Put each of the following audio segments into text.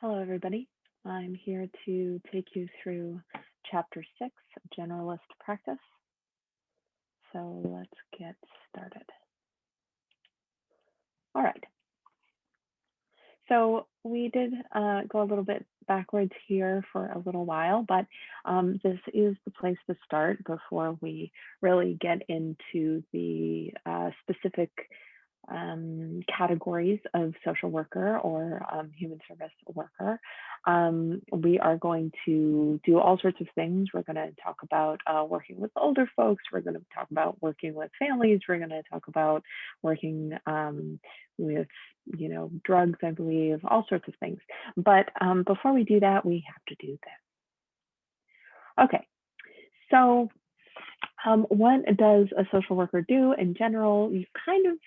Hello, everybody. I'm here to take you through Chapter 6, Generalist Practice. So let's get started. All right. So we did go a little bit backwards here for a little while, but this is the place to start before we really get into the specific categories of social worker or human service worker. We are going to do all sorts of things. We're going to talk about working with older folks. We're going to talk about working with families. We're going to talk about working with, drugs, I believe, all sorts of things. But before we do that, we have to do this. Okay, so what does a social worker do in general? You kind of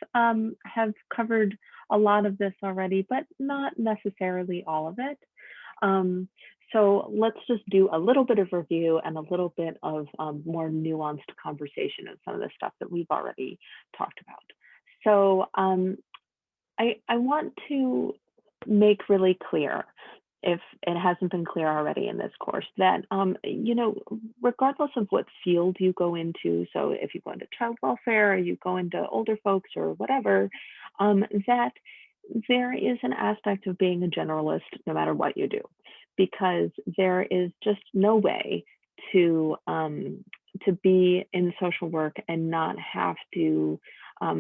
have covered a lot of this already, but not necessarily all of it. So let's just do a little bit of review and a little bit of more nuanced conversation of some of the stuff that we've already talked about. So I want to make really clear, if it hasn't been clear already in this course, that, regardless of what field you go into, so if you go into child welfare or you go into older folks or whatever, that there is an aspect of being a generalist no matter what you do, because there is just no way to be in social work and not have to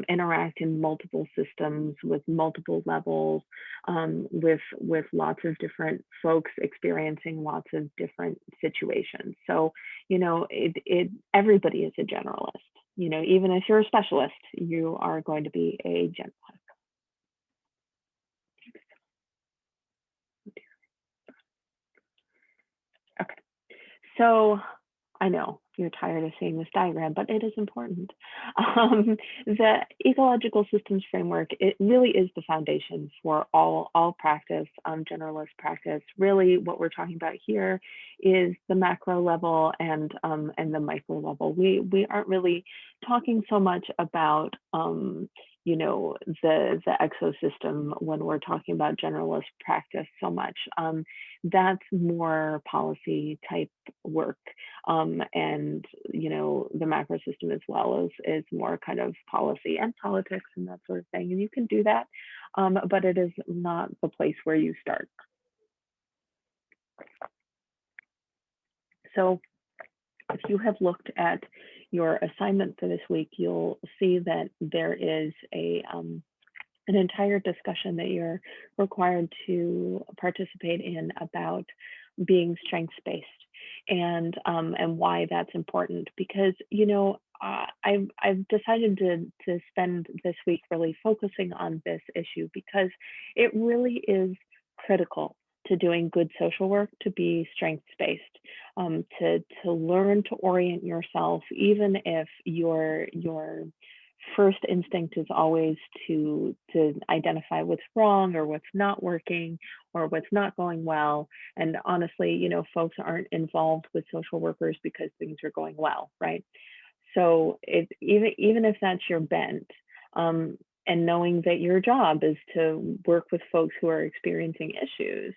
interact in multiple systems with multiple levels, with lots of different folks experiencing lots of different situations. So, everybody is a generalist. Even if you're a specialist, you are going to be a generalist. Okay, so I know you're tired of seeing this diagram, but it is important. The ecological systems framework, it really is the foundation for all practice, generalist practice. Really what we're talking about here is the macro level and the micro level. We aren't really talking so much about the exosystem when we're talking about generalist practice so much. That's more policy type work. And the macro system as well is more kind of policy and politics and that sort of thing. And you can do that, but it is not the place where you start. So if you have looked at your assignment for this week, you'll see that there is an entire discussion that you're required to participate in about being strengths-based and why that's important. Because I've decided to spend this week really focusing on this issue because it really is critical to doing good social work to be strengths-based, to learn to orient yourself, even if your first instinct is always to identify what's wrong or what's not working or what's not going well. And honestly, folks aren't involved with social workers because things are going well, right? So even if that's your bent, and knowing that your job is to work with folks who are experiencing issues,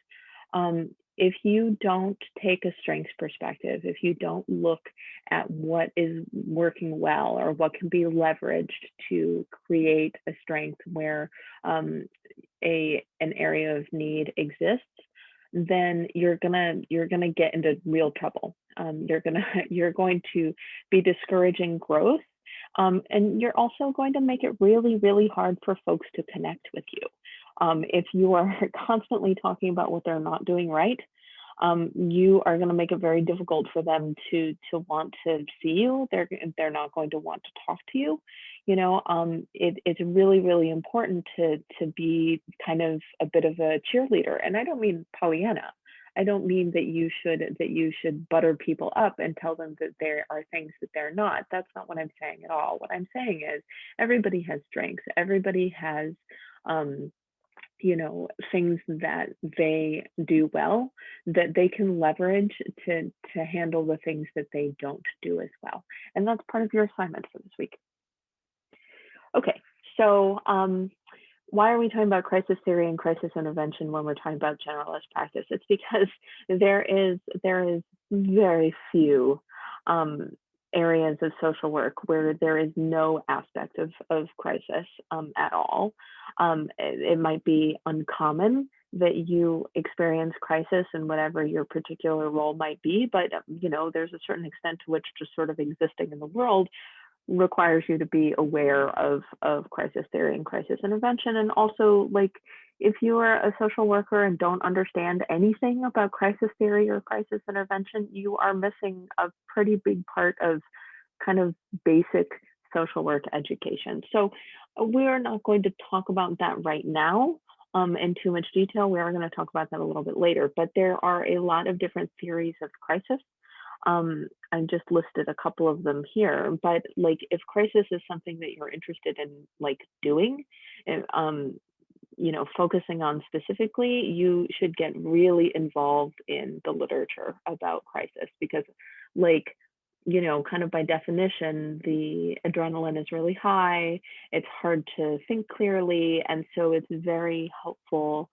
if you don't take a strengths perspective, if you don't look at what is working well or what can be leveraged to create a strength where an area of need exists, then you're gonna get into real trouble. You're going to be discouraging growth, and you're also going to make it really, really hard for folks to connect with you. If you are constantly talking about what they're not doing right, you are going to make it very difficult for them to want to see you. They're not going to want to talk to you. It's really, really important to be kind of a bit of a cheerleader. And I don't mean Pollyanna. I don't mean that you should butter people up and tell them that there are things that they're not. That's not what I'm saying at all. What I'm saying is everybody has strengths. Everybody has things that they do well that they can leverage to handle the things that they don't do as well. And that's part of your assignment for this week. Okay, so why are we talking about crisis theory and crisis intervention when we're talking about generalist practice? It's because there is very few um, areas of social work where there is no aspect of crisis at all. It might be uncommon that you experience crisis in whatever your particular role might be, but there's a certain extent to which just sort of existing in the world requires you to be aware of crisis theory and crisis intervention. And also, like, if you are a social worker and don't understand anything about crisis theory or crisis intervention, you are missing a pretty big part of kind of basic social work education. So we're not going to talk about that right now in too much detail. We are going to talk about that a little bit later, but there are a lot of different theories of crisis. I just listed a couple of them here, but like if crisis is something that you're interested in like doing, focusing on specifically, you should get really involved in the literature about crisis because like, kind of by definition, the adrenaline is really high, it's hard to think clearly, and so it's very helpful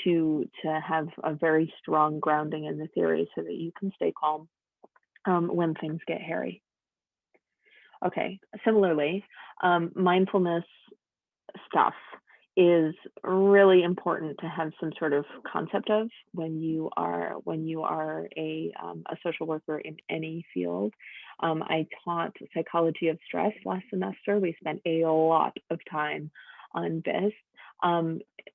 to have a very strong grounding in the theory so that you can stay calm when things get hairy. Okay, similarly, mindfulness stuff is really important to have some sort of concept of when you are a social worker in any field. I taught psychology of stress last semester. We spent a lot of time on this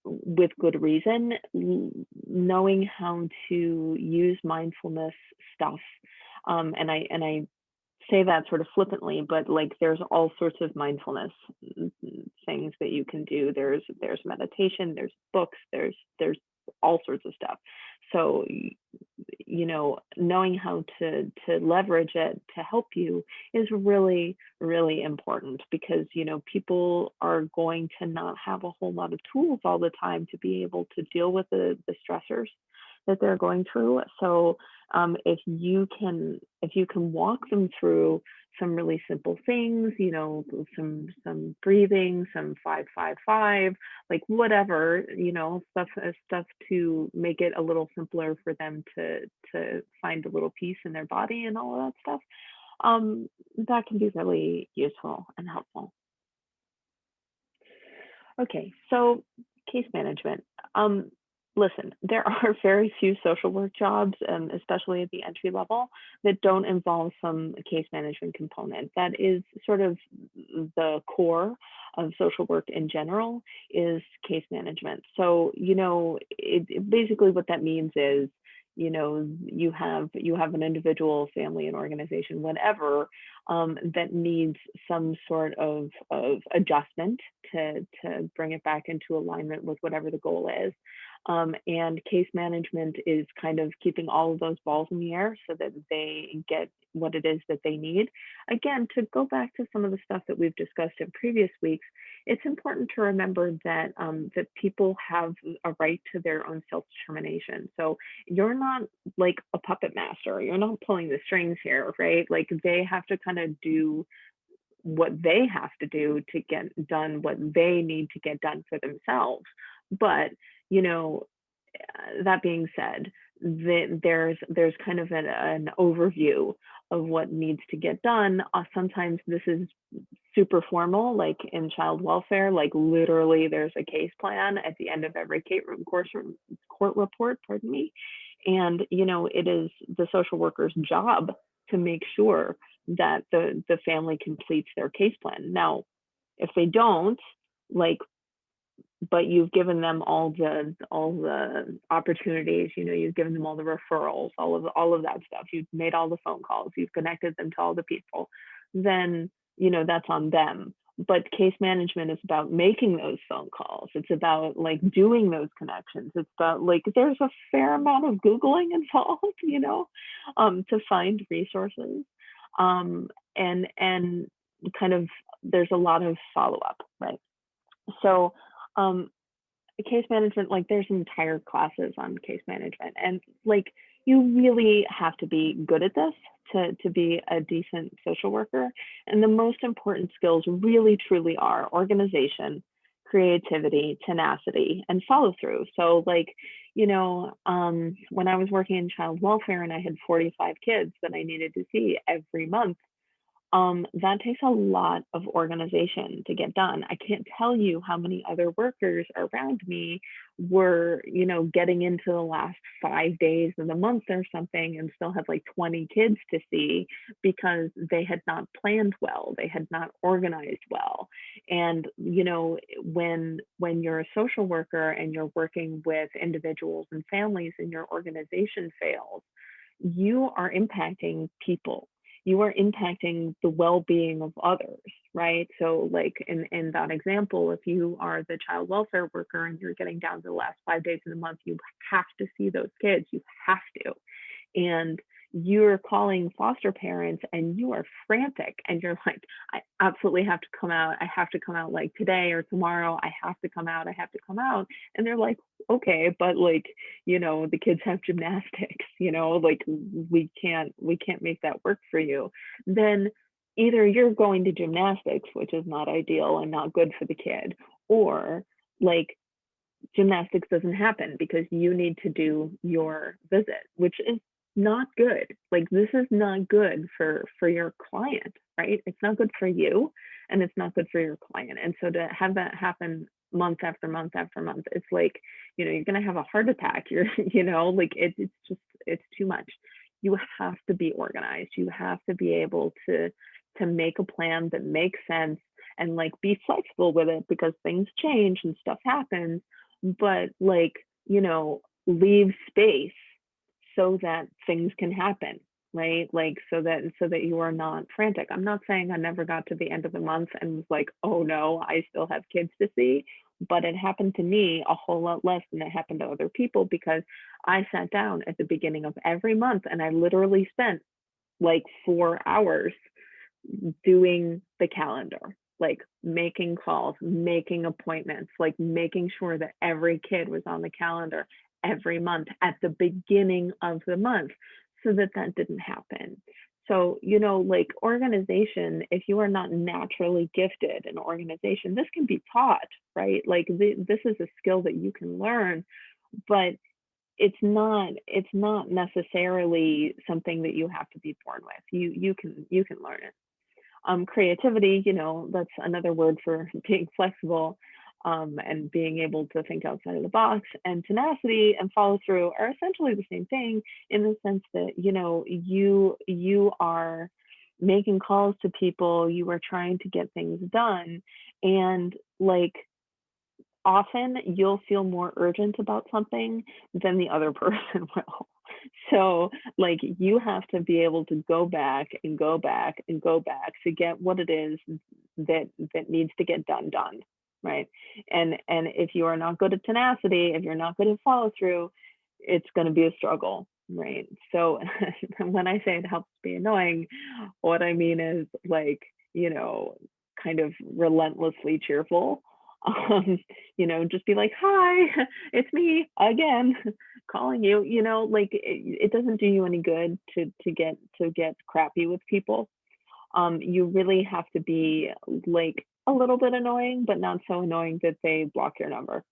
with good reason. Knowing how to use mindfulness stuff, and I say that sort of flippantly, but like there's all sorts of mindfulness things that you can do. There's meditation, there's books, there's all sorts of stuff. So knowing how to leverage it to help you is really, really important because people are going to not have a whole lot of tools all the time to be able to deal with the stressors that they're going through. So if you can walk them through some really simple things, some breathing, some 5-5-5, like whatever, stuff to make it a little simpler for them to find a little peace in their body and all of that stuff, that can be really useful and helpful. Okay, so case management. Listen, there are very few social work jobs, especially at the entry level, that don't involve some case management component. That is sort of the core of social work in general is case management. So, basically what that means is, you have an individual, family, an organization, whatever, that needs some sort of adjustment to bring it back into alignment with whatever the goal is. And case management is kind of keeping all of those balls in the air so that they get what it is that they need. Again, to go back to some of the stuff that we've discussed in previous weeks, it's important to remember that that people have a right to their own self-determination. So you're not like a puppet master. You're not pulling the strings here, right? Like they have to kind of do what they have to do to get done what they need to get done for themselves. But that being said, there's kind of an overview of what needs to get done. Sometimes this is super formal, like in child welfare, like literally there's a case plan at the end of every court report, pardon me. And, it is the social worker's job to make sure that the family completes their case plan. Now, if they don't, like, but you've given them all the opportunities, you've given them all the referrals, all of that stuff, you've made all the phone calls, you've connected them to all the people, then that's on them. But case management is about making those phone calls. It's about like doing those connections. It's about like there's a fair amount of Googling involved, to find resources, and kind of there's a lot of follow-up, right? So case management, like there's entire classes on case management, and like you really have to be good at this to be a decent social worker. And the most important skills really truly are organization, creativity, tenacity, and follow through. So like, when I was working in child welfare and I had 45 kids that I needed to see every month, that takes a lot of organization to get done. I can't tell you how many other workers around me were, getting into the last 5 days of the month or something and still have like 20 kids to see because they had not planned well, they had not organized well. And, when you're a social worker and you're working with individuals and families and your organization fails, you are impacting people, you are impacting the well-being of others, right? So like in that example, if you are the child welfare worker and you're getting down to the last 5 days of the month, you have to see those kids, you have to. And you're calling foster parents and you are frantic and you're like, I absolutely have to come out, I have to come out like today or tomorrow, I have to come out, I have to come out. And they're like, okay, but like, the kids have gymnastics, like we can't make that work for you. Then either you're going to gymnastics, which is not ideal and not good for the kid, or like gymnastics doesn't happen because you need to do your visit, which is not good. Like this is not good for your client, right? It's not good for you and it's not good for your client. And so to have that happen month after month after month, it's like, you're going to have a heart attack. You're, like it's too much. You have to be organized. You have to be able to make a plan that makes sense and like be flexible with it because things change and stuff happens, but like, leave space so that things can happen, right? Like so that you are not frantic. I'm not saying I never got to the end of the month and was like, oh no, I still have kids to see, but it happened to me a whole lot less than it happened to other people because I sat down at the beginning of every month and I literally spent like 4 hours doing the calendar, like making calls, making appointments, like making sure that every kid was on the calendar every month at the beginning of the month so that that didn't happen. So, like organization, if you are not naturally gifted in organization, this can be taught, right? Like this is a skill that you can learn, but it's not necessarily something that you have to be born with. You can learn it. Creativity, that's another word for being flexible, and being able to think outside of the box. And tenacity and follow through are essentially the same thing in the sense that, you are making calls to people, you are trying to get things done. And like often you'll feel more urgent about something than the other person will. So like you have to be able to go back and go back and go back to get what it is that needs to get done, right? And if you are not good at tenacity, if you're not good at follow through, it's going to be a struggle, right? So when I say it helps be annoying, what I mean is like, kind of relentlessly cheerful. Just be like, hi, it's me again, calling you. Like it doesn't do you any good to get crappy with people. You really have to be like a little bit annoying, but not so annoying that they block your number.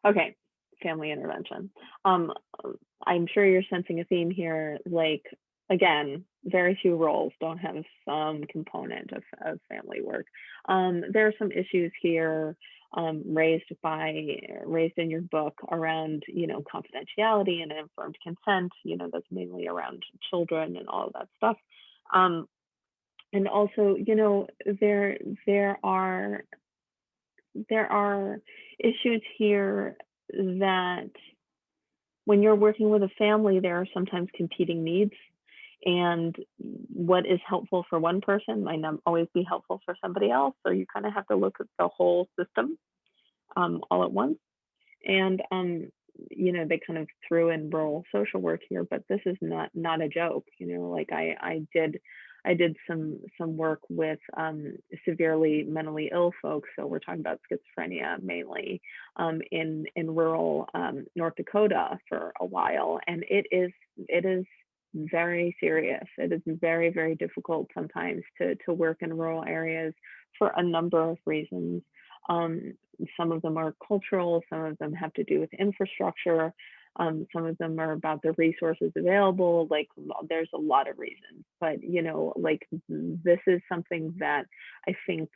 Okay, family intervention. I'm sure you're sensing a theme here. Like again, very few roles don't have some component of family work. There are some issues here raised in your book around confidentiality and informed consent. That's mainly around children and all of that stuff. And also, there are issues here that when you're working with a family, there are sometimes competing needs. And what is helpful for one person might not always be helpful for somebody else. So you kind of have to look at the whole system all at once. And they kind of threw in rural social work here, but this is not a joke. Like I did some work with severely mentally ill folks. So we're talking about schizophrenia mainly in rural North Dakota for a while, and it is very serious. It is very, very difficult sometimes to work in rural areas for a number of reasons. Um, some of them are cultural, some of them have to do with infrastructure, some of them are about the resources available. Like there's a lot of reasons, but like this is something that I think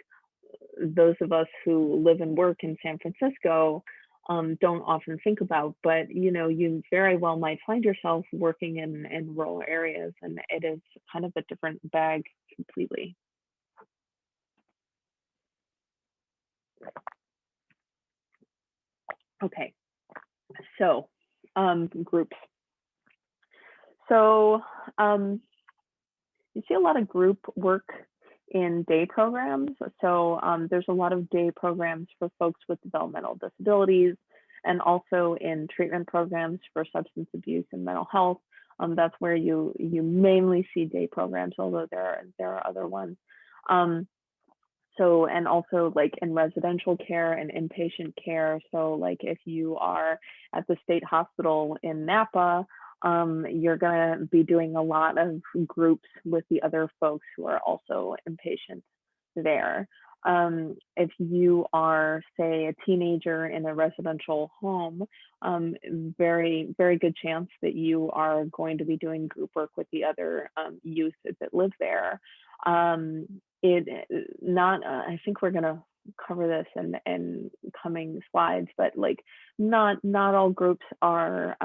those of us who live and work in San Francisco don't often think about, but you very well might find yourself working in rural areas, and it is kind of a different bag completely. Okay, so groups. So you see a lot of group work in day programs. So there's a lot of day programs for folks with developmental disabilities, and also in treatment programs for substance abuse and mental health. That's where you mainly see day programs, although there are other ones. So, and also like in residential care and inpatient care. So like if you are at the state hospital in Napa, you're going to be doing a lot of groups with the other folks who are also inpatient there. If you are, say, a teenager in a residential home, very, very good chance that you are going to be doing group work with the other youth that live there. I think we're going to cover this in coming slides, but like not all groups are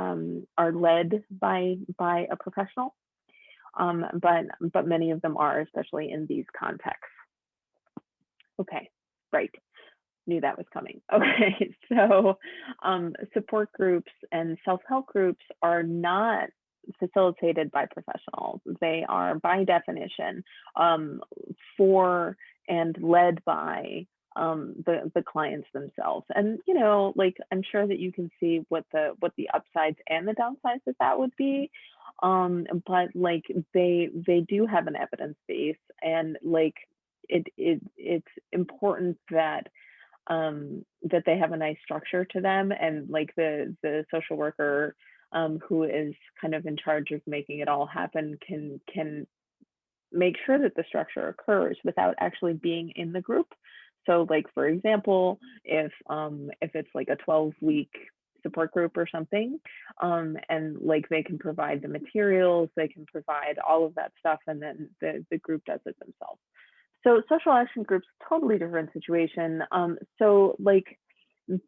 led by a professional, but many of them are, especially in these contexts. Okay, right. Knew that was coming. Okay, so support groups and self-help groups are not facilitated by professionals. They are by definition for and led by the clients themselves. And like I'm sure that you can see what the upsides and the downsides of that would be. But like they do have an evidence base, and like it's important that that they have a nice structure to them, and like the social worker who is kind of in charge of making it all happen can make sure that the structure occurs without actually being in the group. So like for example, if it's like a 12-week support group or something, and like they can provide the materials, they can provide all of that stuff, and then the group does it themselves. So social action groups, totally different situation. So like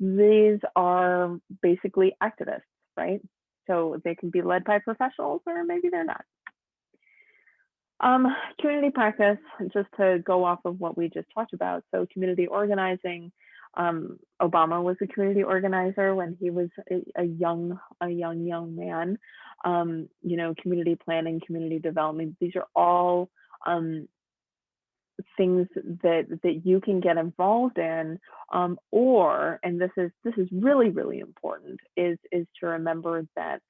these are basically activists, right? So they can be led by professionals, or maybe they're not. Community practice, just to go off of what we just talked about. So community organizing. Obama was a community organizer when he was a young man. Community planning, community development. These are all things that you can get involved in, or, and this is really important, is to remember that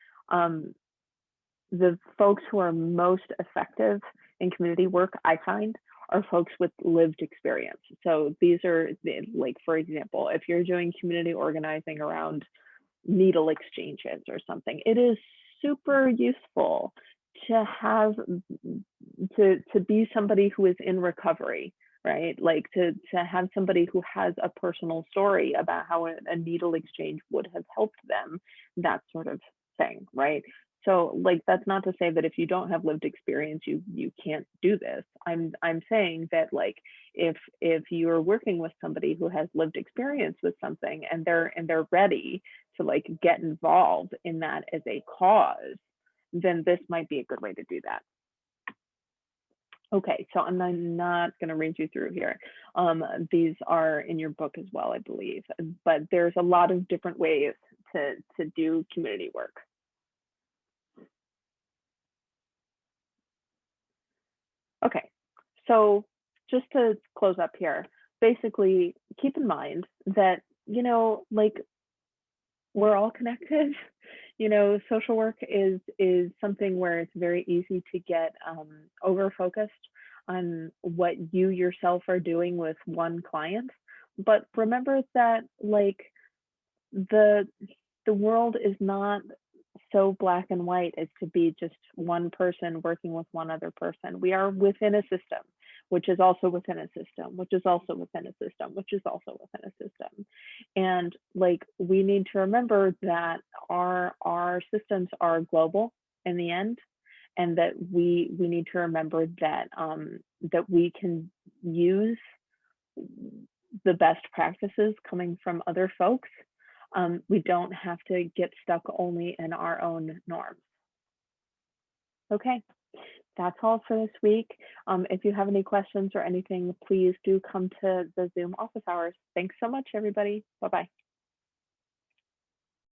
the folks who are most effective in community work, I find, are folks with lived experience. So these are like, for example, if you're doing community organizing around needle exchanges or something, it is super useful to have to be somebody who is in recovery, right? Like to have somebody who has a personal story about how a needle exchange would have helped them, that sort of thing, right? So like that's not to say that if you don't have lived experience you can't do this. I'm saying that like if you're working with somebody who has lived experience with something, and they're ready to like get involved in that as a cause, then this might be a good way to do that. Okay, so I'm not going to read you through here. These are in your book as well, I believe, but there's a lot of different ways to do community work. Okay, so just to close up here, basically keep in mind that, like we're all connected. Social work is something where it's very easy to get over focused on what you yourself are doing with one client. But remember that like the world is not so black and white as to be just one person working with one other person. We are within a system, which is also within a system, which is also within a system, which is also within a system. And like, we need to remember that our systems are global in the end, and that we need to remember that that we can use the best practices coming from other folks. We don't have to get stuck only in our own norms. Okay, that's all for this week. If you have any questions or anything, please do come to the Zoom office hours. Thanks so much, everybody. Bye-bye.